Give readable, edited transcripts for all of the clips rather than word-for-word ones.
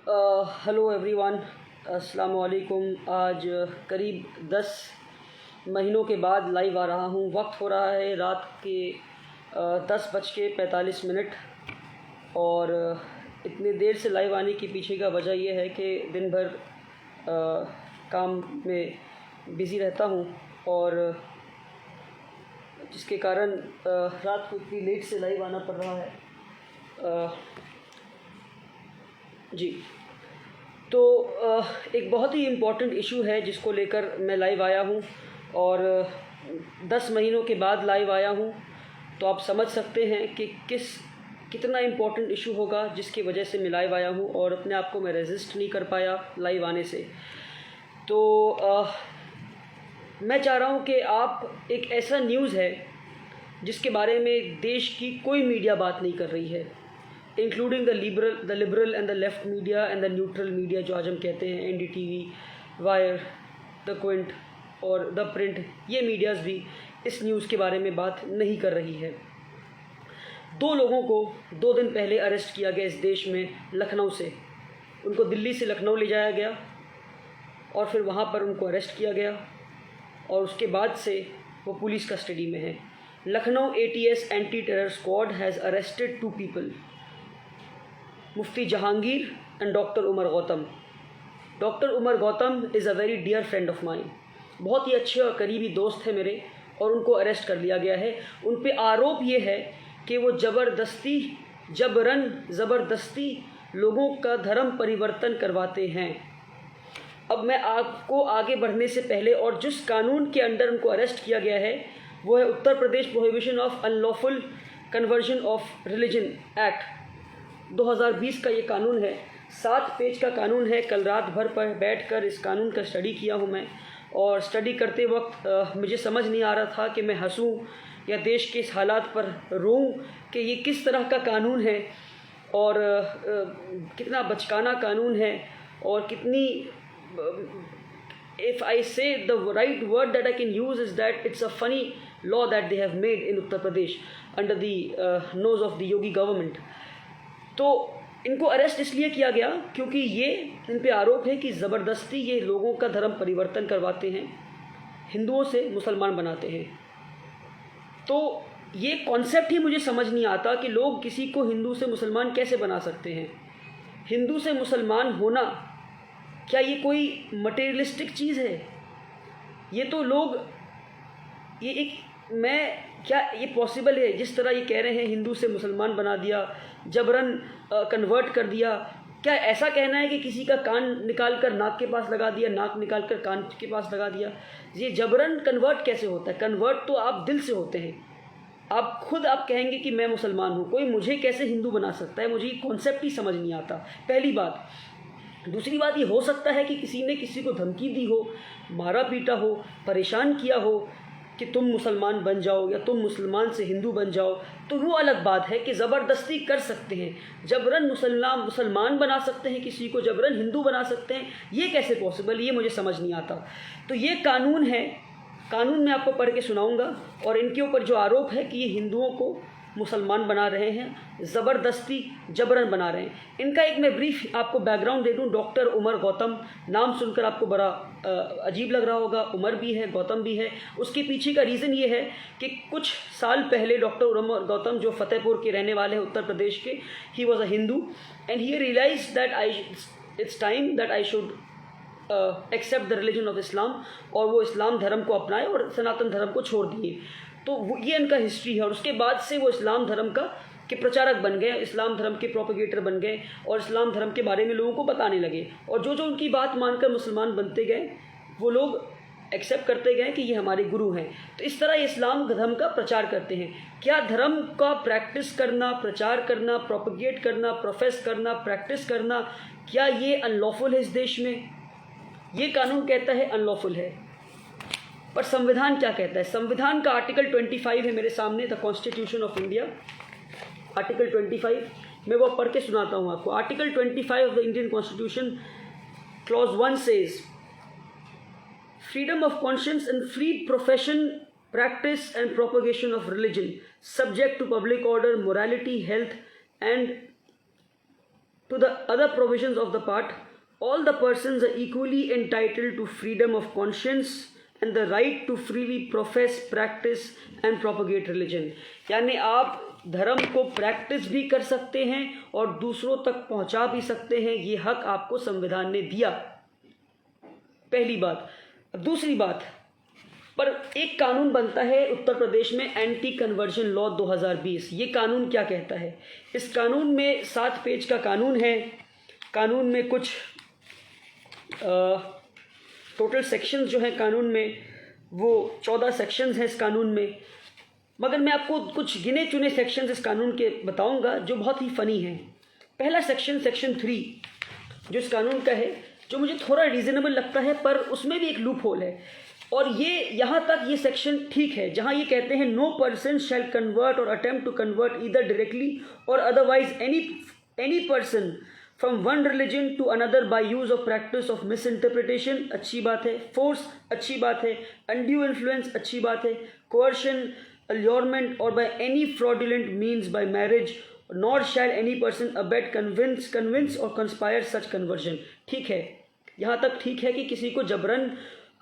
Hello everyone, अस्सलाम वालेकुम। आज करीब 10 महीनों के बाद लाइव आ रहा हूँ। वक्त हो रहा है रात के 10:45 और इतनी देर से लाइव आने के पीछे का वजह यह है कि दिन भर काम में बिज़ी रहता हूँ और जिसके कारण रात को इतनी लेट से लाइव आना पड़ रहा है। जी, तो एक बहुत ही इम्पॉर्टेंट इशू है जिसको लेकर मैं लाइव आया हूँ और 10 महीनों के बाद लाइव आया हूँ। तो आप समझ सकते हैं कि कितना इम्पॉर्टेंट इशू होगा जिसकी वजह से मैं लाइव आया हूँ और अपने आप को मैं रेजिस्ट नहीं कर पाया लाइव आने से। तो मैं चाह रहा हूँ कि आप एक ऐसा न्यूज़ है जिसके बारे में देश की कोई मीडिया बात नहीं कर रही है, including the liberal and the left media and the neutral media जो आज हम कहते हैं, NDTV, वायर, द क्विंट और द प्रिंट, ये मीडियाज़ भी इस न्यूज़ के बारे में बात नहीं कर रही है। 2 लोगों को 2 दिन पहले अरेस्ट किया गया इस देश में, लखनऊ से। उनको दिल्ली से लखनऊ ले जाया गया और फिर वहाँ पर उनको अरेस्ट किया गया और उसके बाद से वो पुलिस कस्टडी में है। Lucknow ATS anti terror squad has arrested 2 people, Mufti Jahangir and doctor Umar Gautam. Doctor Umar Gautam is a very dear friend of mine, बहुत ही अच्छे और करीबी दोस्त है मेरे, और उनको अरेस्ट कर लिया गया है। उन पे आरोप ये है कि वो ज़बरदस्ती लोगों का धर्म परिवर्तन करवाते हैं। अब मैं आपको आगे बढ़ने से पहले, और जिस कानून के अंडर उनको अरेस्ट किया गया है वो है Uttar Pradesh prohibition of unlawful conversion of religion act 2020 का ये कानून है। 7 पेज का कानून है। कल रात भर पर बैठकर इस कानून का स्टडी किया हूँ मैं, और स्टडी करते वक्त मुझे समझ नहीं आ रहा था कि मैं हंसूँ या देश के इस हालात पर रोऊँ कि ये किस तरह का कानून है और कितना बचकाना कानून है, और कितनी if I say the right word that I can use is that it's a funny law that they have made in Uttar Pradesh under the nose of the Yogi government। तो इनको अरेस्ट इसलिए किया गया क्योंकि ये इन पे आरोप है कि ज़बरदस्ती ये लोगों का धर्म परिवर्तन करवाते हैं, हिंदुओं से मुसलमान बनाते हैं। तो ये कॉन्सेप्ट ही मुझे समझ नहीं आता कि लोग किसी को हिंदू से मुसलमान कैसे बना सकते हैं। हिंदू से मुसलमान होना क्या ये कोई मटेरियलिस्टिक चीज़ है? ये तो लोग क्या ये पॉसिबल है? जिस तरह ये कह रहे हैं हिंदू से मुसलमान बना दिया, जबरन कन्वर्ट कर दिया। क्या ऐसा कहना है कि किसी का कान निकाल कर नाक के पास लगा दिया, नाक निकाल कर कान के पास लगा दिया? ये जबरन कन्वर्ट कैसे होता है? कन्वर्ट तो आप दिल से होते हैं। आप कहेंगे कि मैं मुसलमान हूँ, कोई मुझे कैसे हिंदू बना सकता है? मुझे ये कॉन्सेप्ट ही समझ नहीं आता, पहली बात। दूसरी बात, ये हो सकता है कि किसी ने किसी को धमकी दी हो, मारा पीटा हो, परेशान किया हो कि तुम मुसलमान बन जाओ या तुम मुसलमान से हिंदू बन जाओ, तो वो अलग बात है कि ज़बरदस्ती कर सकते हैं, जबरन मुसलमान बना सकते हैं, किसी को जबरन हिंदू बना सकते हैं। ये कैसे पॉसिबल? ये मुझे समझ नहीं आता। तो ये कानून है, कानून मैं आपको पढ़ के सुनाऊंगा, और इनके ऊपर जो आरोप है कि ये हिंदुओं को मुसलमान बना रहे हैं, ज़बरदस्ती जबरन बना रहे हैं। इनका एक मैं ब्रीफ आपको बैकग्राउंड दे दूं। डॉक्टर उमर गौतम, नाम सुनकर आपको बड़ा अजीब लग रहा होगा, उमर भी है, गौतम भी है। उसके पीछे का रीज़न ये है कि कुछ साल पहले डॉक्टर उमर गौतम, जो फतेहपुर के रहने वाले हैं उत्तर प्रदेश के, he was a Hindu and he realize that it's time that I should accept the religion of Islam, और वो इस्लाम धर्म को अपनाए और सनातन धर्म को छोड़ दिए। तो ये इनका हिस्ट्री है, और उसके बाद से वो इस्लाम धर्म के प्रचारक बन गए, इस्लाम धर्म के प्रोपेगेटर बन गए, और इस्लाम धर्म के बारे में लोगों को बताने लगे। और जो जो उनकी बात मानकर मुसलमान बनते गए, वो लोग एक्सेप्ट करते गए कि ये हमारे गुरु हैं। तो इस तरह इस्लाम धर्म का प्रचार करते हैं। क्या धर्म का प्रैक्टिस करना, प्रचार करना, प्रोपेगेट करना, प्रोफेस करना, प्रैक्टिस करना, क्या ये अनलॉफुल है इस देश में? ये कानून कहता है अनलॉफुल है, पर संविधान क्या कहता है? संविधान का आर्टिकल 25 है मेरे सामने, the constitution of India, article 25। मैं वो पढ़ के सुनाता हूँ आपको। Article 25 of the Indian constitution, clause 1 says, freedom of conscience and free profession, practice and propagation of religion, subject to public order, morality, health and to the other provisions of the part, all the persons are equally entitled to freedom of conscience and the right to freely profess, practice and propagate religion. यानी आप धर्म को practice भी कर सकते हैं और दूसरों तक पहुंचा भी सकते हैं, ये हक आपको संविधान ने दिया। पहली बात। दूसरी बात, पर एक कानून बनता है उत्तर प्रदेश में, एंटी कन्वर्जन लॉ 2020। ये कानून क्या कहता है? इस कानून में 7 पेज का कानून है। कानून में कुछ टोटल सेक्शंस जो हैं कानून में, वो 14 सेक्शंस हैं इस कानून में, मगर मैं आपको कुछ गिने चुने सेक्शंस इस कानून के बताऊंगा जो बहुत ही फ़नी हैं। पहला सेक्शन 3 जो इस कानून का है, जो मुझे थोड़ा रीज़नेबल लगता है, पर उसमें भी एक लूप होल है। और ये यहाँ तक ये सेक्शन ठीक है, जहाँ ये कहते हैं नो पर्सन शैल कन्वर्ट और attempt to convert either directly और otherwise any person from one religion to another by use of practice of misinterpretation, अच्छी बात है, फोर्स, अच्छी बात है, अनड्यू इन्फ्लुएंस, अच्छी बात है, coercion, allurement or by any fraudulent means by marriage, nor shall any person abet, convince or conspire such conversion। ठीक है, यहाँ तक ठीक है कि किसी को जबरन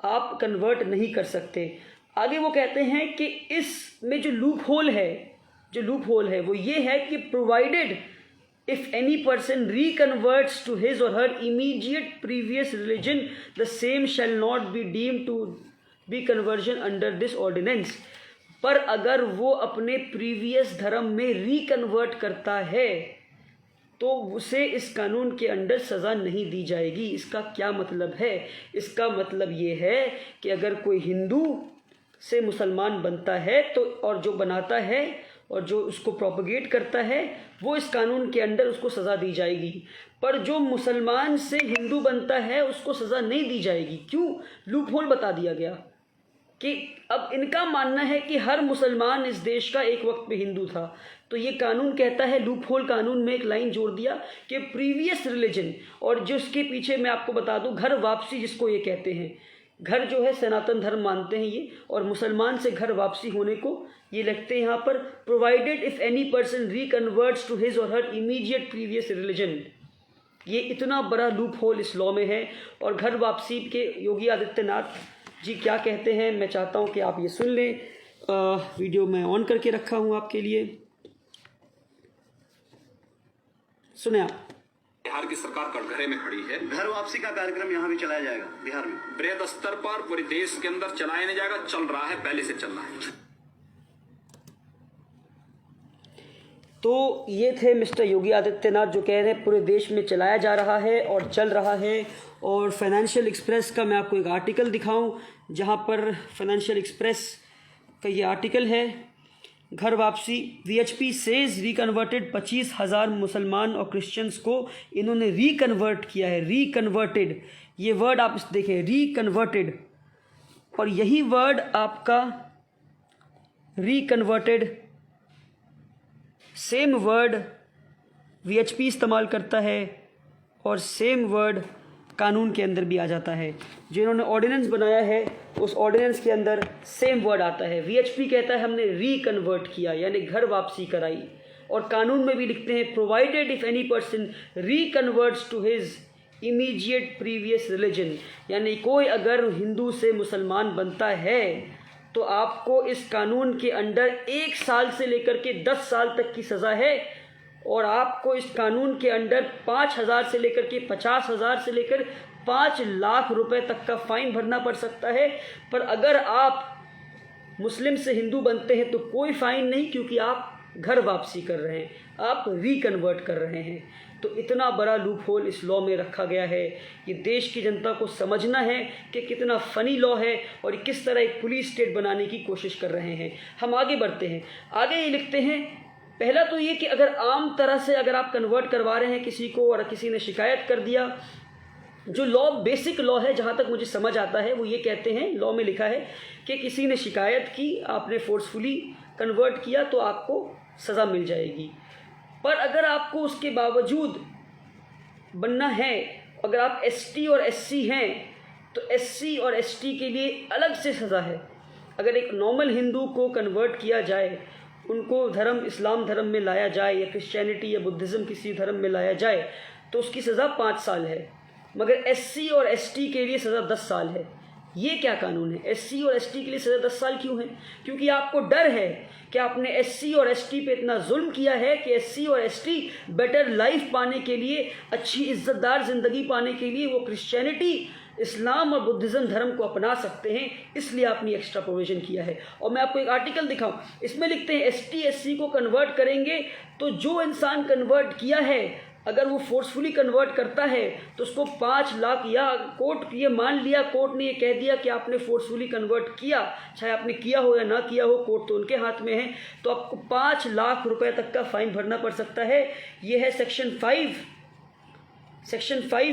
आप कन्वर्ट नहीं कर सकते। आगे वो कहते हैं कि इसमें जो लूप होल है वो ये है कि provided if any person reconverts to his or her immediate previous religion, the same shall not be deemed to be conversion under this ordinance। पर अगर वो अपने प्रीवियस धर्म में रिकन्वर्ट करता है तो उसे इस कानून के अंडर सज़ा नहीं दी जाएगी। इसका क्या मतलब है? इसका मतलब ये है कि अगर कोई हिंदू से मुसलमान बनता है तो, और जो बनाता है और जो उसको प्रोपगेट करता है, वो इस कानून के अंडर उसको सज़ा दी जाएगी। पर जो मुसलमान से हिंदू बनता है उसको सज़ा नहीं दी जाएगी। क्यों? लूप होल बता दिया गया कि अब इनका मानना है कि हर मुसलमान इस देश का एक वक्त पे हिंदू था, तो ये कानून कहता है, लूप होल कानून में एक लाइन जोड़ दिया कि प्रीवियस रिलीजन, और जिसके पीछे मैं आपको बता दूं घर वापसी जिसको ये कहते हैं, घर जो है सनातन धर्म मानते हैं ये, और मुसलमान से घर वापसी होने को ये लिखते हैं यहाँ पर, provided if any person reconverts to his और हर इमीडिएट प्रीवियस रिलीजन। ये इतना बड़ा लूप होल इस लॉ में है। और घर वापसी के योगी आदित्यनाथ जी क्या कहते हैं, मैं चाहता हूं कि आप ये सुन लें। वीडियो मैं ऑन करके रखा हूं आपके लिए, सुने आप। बिहार की सरकार कटघरे में खड़ी है। घर वापसी का कार्यक्रम यहाँ भी चलाया जाएगा बिहार में, बृहद स्तर पर पूरे देश के अंदर चलाया नहीं जाएगा, चल रहा है, पहले से चल रहा है। तो ये थे मिस्टर योगी आदित्यनाथ जो कह रहे हैं पूरे देश में चलाया जा रहा है और चल रहा है। और फाइनेंशियल एक्सप्रेस का मैं आपको एक आर्टिकल दिखाऊं, जहां पर फाइनेंशियल एक्सप्रेस का ये आर्टिकल है, घर वापसी, वीएचपी सेज रिकन्वर्टेड 25,000 मुसलमान और क्रिश्चियंस को इन्होंने रिकन्वर्ट किया है। रिकन्वर्टेड, ये वर्ड आप देखें, रिकन्वर्टेड, और यही वर्ड आपका रिकन्वर्टेड सेम वर्ड वीएचपी इस्तेमाल करता है और सेम वर्ड कानून के अंदर भी आ जाता है। जो इन्होंने ऑर्डिनेंस बनाया है उस ऑर्डिनेंस के अंदर सेम वर्ड आता है। वीएचपी कहता है हमने रिकन्वर्ट किया, यानी घर वापसी कराई, और कानून में भी लिखते हैं provided if any person reconverts to his immediate previous religion, यानी कोई अगर हिंदू से मुसलमान बनता है तो आपको इस कानून के अंडर 1 साल से लेकर के 10 साल तक की सज़ा है, और आपको इस कानून के अंडर 5,000 से लेकर के 50,000 से लेकर 5 लाख रुपए तक का फ़ाइन भरना पड़ सकता है। पर अगर आप मुस्लिम से हिंदू बनते हैं तो कोई फ़ाइन नहीं, क्योंकि आप घर वापसी कर रहे हैं, आप रिकन्वर्ट कर रहे हैं। तो इतना बड़ा लूप होल इस लॉ में रखा गया है। ये देश की जनता को समझना है कि कितना फ़नी लॉ है और किस तरह एक पुलिस स्टेट बनाने की कोशिश कर रहे हैं। हम आगे बढ़ते हैं। आगे ये लिखते हैं, पहला तो ये कि अगर आम तरह से अगर आप कन्वर्ट करवा रहे हैं किसी को और किसी ने शिकायत कर दिया, जो लॉ बेसिक लॉ है जहाँ तक मुझे समझ आता है वो ये कहते हैं, लॉ में लिखा है कि किसी ने शिकायत की, आपने फोर्सफुली कन्वर्ट किया तो आपको सज़ा मिल जाएगी। पर अगर आपको उसके बावजूद बनना है, अगर आप एसटी और एससी हैं तो एससी और एसटी के लिए अलग से सज़ा है। अगर एक नॉर्मल हिंदू को कन्वर्ट किया जाए, उनको धर्म इस्लाम धर्म में लाया जाए या क्रिश्चियनिटी या बुद्धिज़्म किसी धर्म में लाया जाए, तो उसकी सज़ा 5 साल है, मगर SC और ST के लिए सज़ा 10 साल है। ये क्या कानून है? SC और ST के लिए सज़ा 10 साल क्यों है? क्योंकि आपको डर है कि आपने SC और ST पे इतना जुल्म किया है कि SC और ST बेटर लाइफ पाने के लिए, अच्छी इज़्ज़तदार ज़िंदगी पाने के लिए वो क्रिश्चियनिटी, इस्लाम और बुद्धिज़्म धर्म को अपना सकते हैं, इसलिए आपने एक्स्ट्रा प्रोविज़न किया है। और मैं आपको एक आर्टिकल दिखाऊं, इसमें लिखते हैं ST SC को कन्वर्ट करेंगे तो जो इंसान कन्वर्ट किया है, अगर वो फोर्सफुली कन्वर्ट करता है तो उसको 5 लाख, या कोर्ट ये मान लिया, कोर्ट ने ये कह दिया कि आपने फोर्सफुली कन्वर्ट किया, चाहे आपने किया हो या ना किया हो, कोर्ट तो उनके हाथ में है, तो आपको 5 लाख रुपए तक का फाइन भरना पड़ सकता है। ये है सेक्शन 5,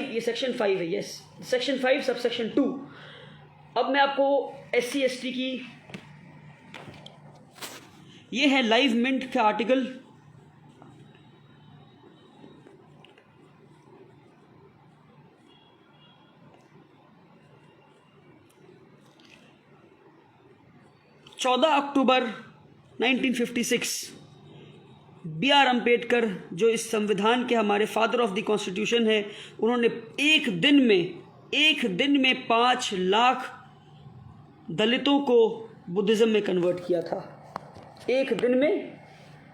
ये सेक्शन 5 है, यस, सेक्शन 5 सब सेक्शन 2। अब मैं आपको SC ST की, ये है लाइव मिंट का आर्टिकल, अक्टूबर 1956 BR अम्बेडकर, जो इस संविधान के हमारे फादर ऑफ द कॉन्स्टिट्यूशन है, उन्होंने एक दिन में 5 लाख दलितों को बुद्धिज़्म में कन्वर्ट किया था। एक दिन में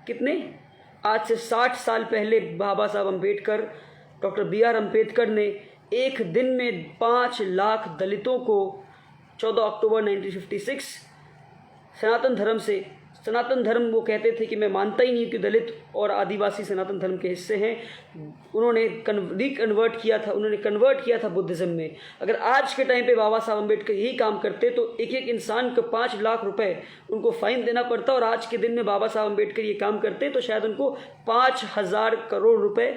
कितने? आज से 60 साल पहले बाबा साहब अम्बेडकर, डॉक्टर BR अम्बेडकर ने एक दिन में 5 लाख दलितों को 14 अक्टूबर 1956 सनातन धर्म वो कहते थे कि मैं मानता ही नहीं कि दलित और आदिवासी सनातन धर्म के हिस्से हैं, उन्होंने कन्वर्ट किया था बुद्धिज़्म में। अगर आज के टाइम पे बाबा साहब अम्बेडकर यही काम करते तो एक एक इंसान को 5 लाख रुपए उनको फ़ाइन देना पड़ता, और आज के दिन में बाबा साहब अम्बेडकर ये काम करते तो शायद उनको 5,000 करोड़ रुपए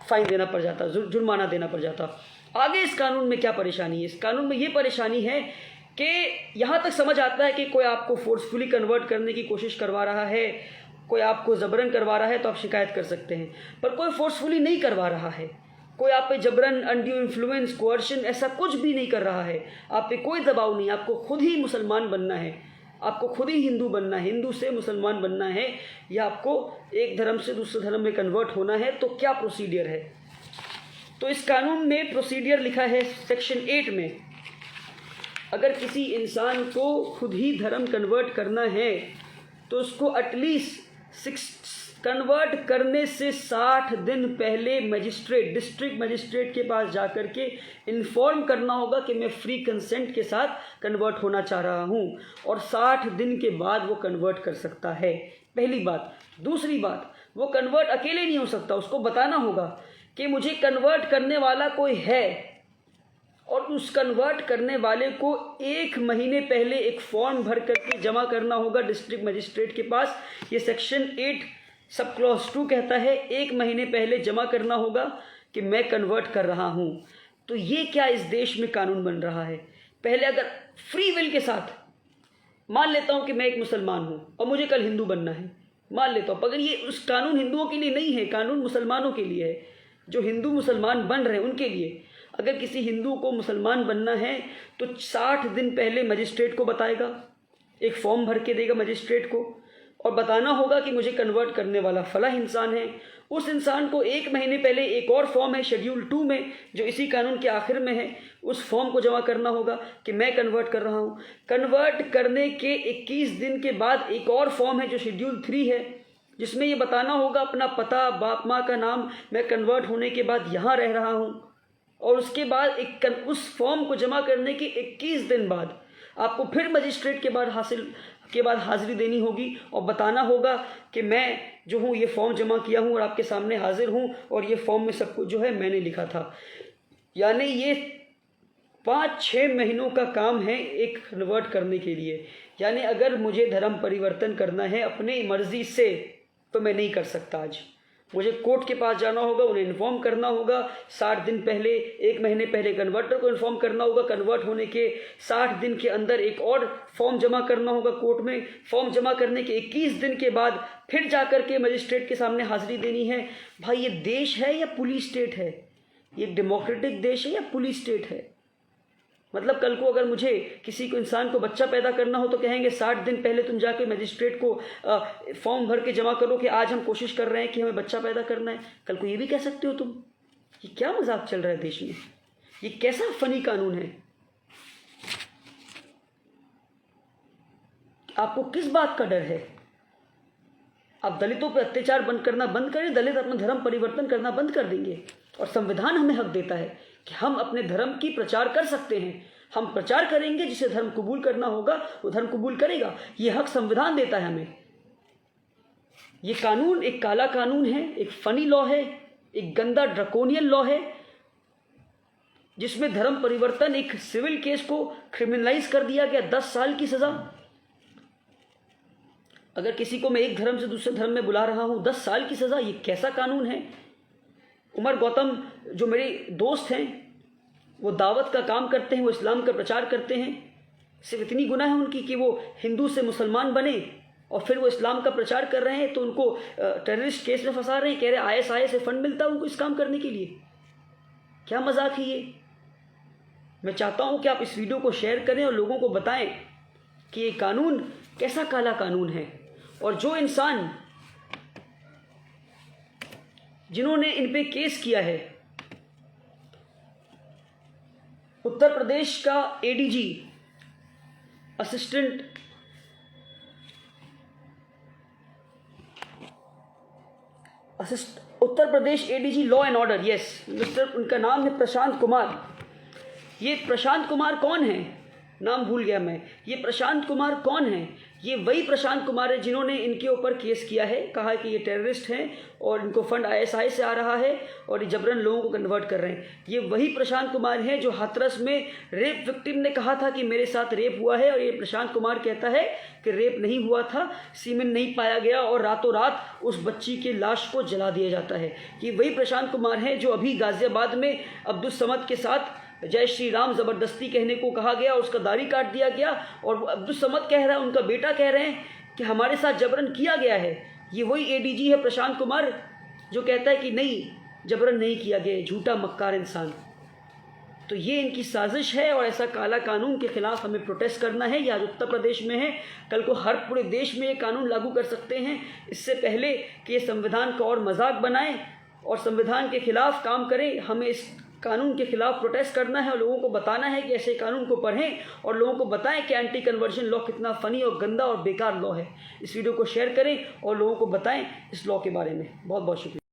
फ़ाइन देना पड़ जाता, जुर्माना देना पड़ जाता। आगे इस कानून में क्या परेशानी है? इस कानून में ये परेशानी है कि यहाँ तक समझ आता है कि कोई आपको फोर्सफुली कन्वर्ट करने की कोशिश करवा रहा है, कोई आपको ज़बरन करवा रहा है तो आप शिकायत कर सकते हैं, पर कोई फोर्सफुली नहीं करवा रहा है, कोई आप पे जबरन, अनड्यू इन्फ्लुएंस, कोअर्शन ऐसा कुछ भी नहीं कर रहा है, आप पे कोई दबाव नहीं, आपको खुद ही मुसलमान बनना है, आपको खुद ही हिंदू बनना है, हिंदू से मुसलमान बनना है, या आपको एक धर्म से दूसरे धर्म में कन्वर्ट होना है, तो क्या प्रोसीडियर है? तो इस कानून में प्रोसीडियर लिखा है सेक्शन 8 में, अगर किसी इंसान को खुद ही धर्म कन्वर्ट करना है तो उसको एटलीस्ट कन्वर्ट करने से 60 दिन पहले डिस्ट्रिक्ट मजिस्ट्रेट के पास जाकर के इन्फॉर्म करना होगा कि मैं फ्री कंसेंट के साथ कन्वर्ट होना चाह रहा हूँ, और 60 दिन के बाद वो कन्वर्ट कर सकता है। पहली बात। दूसरी बात, वो कन्वर्ट अकेले नहीं हो सकता, उसको बताना होगा कि मुझे कन्वर्ट करने वाला कोई है, और उस कन्वर्ट करने वाले को 1 महीने पहले एक फॉर्म भर करके जमा करना होगा डिस्ट्रिक्ट मजिस्ट्रेट के पास। ये सेक्शन 8 सब क्लॉज 2 कहता है 1 महीने पहले जमा करना होगा कि मैं कन्वर्ट कर रहा हूँ। तो ये क्या इस देश में कानून बन रहा है? पहले अगर फ्री विल के साथ मान लेता हूँ कि मैं एक मुसलमान हूँ और मुझे कल हिंदू बनना है, मान लेता हूँ, अगर ये उस कानून हिंदुओं के लिए नहीं है, कानून मुसलमानों के लिए है, जो हिंदू मुसलमान बन रहे हैं उनके लिए। अगर किसी हिंदू को मुसलमान बनना है तो 60 दिन पहले मजिस्ट्रेट को बताएगा, एक फॉर्म भर के देगा मजिस्ट्रेट को, और बताना होगा कि मुझे कन्वर्ट करने वाला फला इंसान है। उस इंसान को 1 महीने पहले एक और फॉर्म है शेड्यूल 2 में, जो इसी कानून के आखिर में है, उस फॉर्म को जमा करना होगा कि मैं कन्वर्ट कर रहा हूँ। कन्वर्ट करने के 21 दिन के बाद एक और फॉर्म है जो शेड्यूल 3 है, जिसमें ये बताना होगा अपना पता, बाप माँ का नाम, मैं कन्वर्ट होने के बाद यहाँ रह रहा हूँ। और उसके बाद उस फॉर्म को जमा करने के 21 दिन बाद आपको फिर मजिस्ट्रेट के बाद हाज़िरी देनी होगी और बताना होगा कि मैं जो हूँ ये फॉर्म जमा किया हूँ और आपके सामने हाजिर हूँ, और ये फॉर्म में सब कुछ जो है मैंने लिखा था। यानी ये 5-6 महीनों का काम है एक कन्वर्ट करने के लिए। यानी अगर मुझे धर्म परिवर्तन करना है अपनी मर्जी से तो मैं नहीं कर सकता। आज मुझे कोर्ट के पास जाना होगा, उन्हें इन्फॉर्म करना होगा 60 दिन पहले, 1 महीने पहले कन्वर्टर को इन्फॉर्म करना होगा, कन्वर्ट होने के 60 दिन के अंदर एक और फॉर्म जमा करना होगा कोर्ट में, फॉर्म जमा करने के 21 दिन के बाद फिर जाकर के मजिस्ट्रेट के सामने हाजिरी देनी है। भाई ये देश है या पुलिस स्टेट है? ये डेमोक्रेटिक देश है या पुलिस स्टेट है? मतलब कल को अगर मुझे किसी को इंसान को बच्चा पैदा करना हो तो कहेंगे 60 दिन पहले तुम जाके मजिस्ट्रेट को फॉर्म भर के जमा करो कि आज हम कोशिश कर रहे हैं कि हमें बच्चा पैदा करना है। कल को ये भी कह सकते हो तुम। ये क्या मजाक चल रहा है देश में? ये कैसा फनी कानून है? आपको किस बात का डर है? आप दलितों पर अत्याचार बंद करना बंद करें, दलित अपना धर्म परिवर्तन करना बंद कर देंगे। और संविधान हमें हक देता है कि हम अपने धर्म की प्रचार कर सकते हैं। हम प्रचार करेंगे, जिसे धर्म कबूल करना होगा वो धर्म कबूल करेगा। ये हक संविधान देता है हमें। ये कानून एक काला कानून है, एक फनी लॉ है, एक गंदा ड्रकोनियन लॉ है, जिसमें धर्म परिवर्तन एक सिविल केस को क्रिमिनलाइज कर दिया गया। 10 साल की सजा। अगर किसी को मैं एक धर्म से दूसरे धर्म में बुला रहा हूं, 10 साल की सजा। ये कैसा कानून है? उमर गौतम जो मेरे दोस्त हैं, वो दावत का काम करते हैं, वो इस्लाम का प्रचार करते हैं। सिर्फ इतनी गुनाह है उनकी कि वो हिंदू से मुसलमान बने और फिर वो इस्लाम का प्रचार कर रहे हैं, तो उनको टेररिस्ट केस में फंसा रहे हैं। कह रहे ISI से फंड मिलता है उनको इस काम करने के लिए। क्या मजाक है ये? मैं चाहता हूं कि आप इस वीडियो को शेयर करें और लोगों को बताएं कि ये कानून कैसा काला कानून है। और जो इंसान जिन्होंने इन पे केस किया है, उत्तर प्रदेश का ADG assistant Uttar Pradesh ADG law and order, yes mister, उनका नाम है प्रशांत कुमार। ये प्रशांत कुमार कौन है? नाम भूल गया मैं। ये प्रशांत कुमार कौन है? ये वही प्रशांत कुमार है जिन्होंने इनके ऊपर केस किया है, कहा है कि ये टेररिस्ट हैं और इनको फंड ISI से आ रहा है और ये जबरन लोगों को कन्वर्ट कर रहे हैं। ये वही प्रशांत कुमार हैं जो हाथरस में रेप विक्टिम ने कहा था कि मेरे साथ रेप हुआ है, और ये प्रशांत कुमार कहता है कि रेप नहीं हुआ था, सीमेन नहीं पाया गया और रातों रात उस बच्ची के लाश को जला दिया जाता है। ये वही प्रशांत कुमार हैं जो अभी गाजियाबाद में अब्दुल समद के साथ जय श्री राम ज़बरदस्ती कहने को कहा गया और उसका दाढ़ी काट दिया गया, और अब्दुल समद कह रहा है, उनका बेटा कह रहे हैं कि हमारे साथ जबरन किया गया है। ये वही ADG है प्रशांत कुमार जो कहता है कि नहीं, जबरन नहीं किया गया, झूठा मक्कार इंसान। तो ये इनकी साजिश है और ऐसा काला कानून के खिलाफ हमें प्रोटेस्ट करना है। ये आज उत्तर प्रदेश में है, कल को हर पूरे देश में ये कानून लागू कर सकते हैं। इससे पहले कि ये संविधान का और मजाक बनाएं और संविधान के खिलाफ काम करें, हमें इस कानून के खिलाफ प्रोटेस्ट करना है और लोगों को बताना है कि ऐसे कानून को पढ़ें और लोगों को बताएं कि एंटी कन्वर्जन लॉ कितना फ़नी और गंदा और बेकार लॉ है। इस वीडियो को शेयर करें और लोगों को बताएं इस लॉ के बारे में। बहुत बहुत शुक्रिया।